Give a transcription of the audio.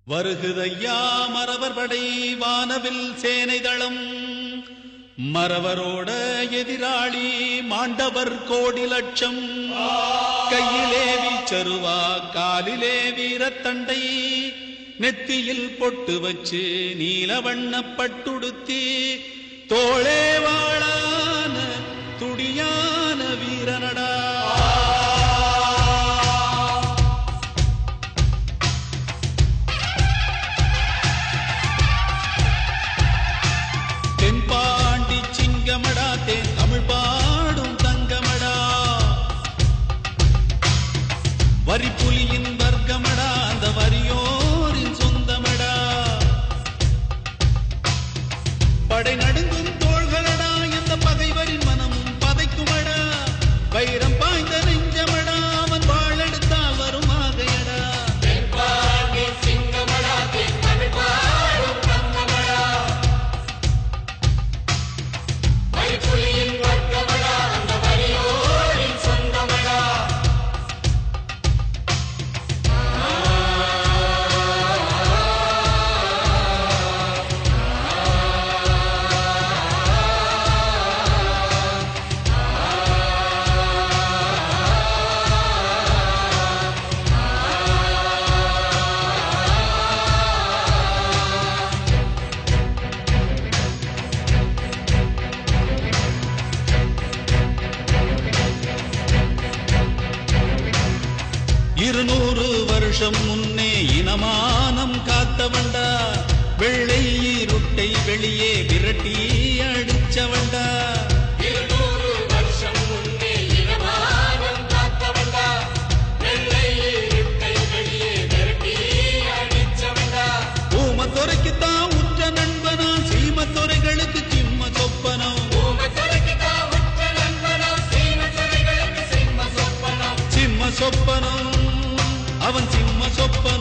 வருகுதையா மறவர் படை வானவில் சேனை தளம் மறவரோட எதிராளி மாண்டவர் கோடி லட்சம் கையிலே வீச்சருவா காலிலே வீரத்தண்டை நெத்தியில் பொட்டு வச்சு நீலவண்ண பட்டுடுத்தி தோளே வாழான துடியான வீரனடா தென்பாண்டி சிங்கமடா தேன் தமிழ் பாடும் தங்கமடா வரிப்புலியின் வர்க்கமடா அந்த வரியோரின் சொந்தமடா படை நடுங்கும் தோள்களடா எந்த பகைவரின் மனமும் பதைக்குமடா வைரம் பாய்ந்த நெஞ்சமடா அவன் வாழெடுத்தால் வரும் ஆகையடா இருநூறு வருஷம் முன்னே இனமானம் காத்தவண்டா வெள்ளை இருட்டை வெளியே விரட்டி அடிச்சவண்டா ஊமத்துறைக்குத்தான் உற்ற நண்பனா சீமத்துறைகளுக்கு சிம்ம சொப்பனம் சிம்ம சொப்பனம் அவன் சிம்ம சொப்பனம்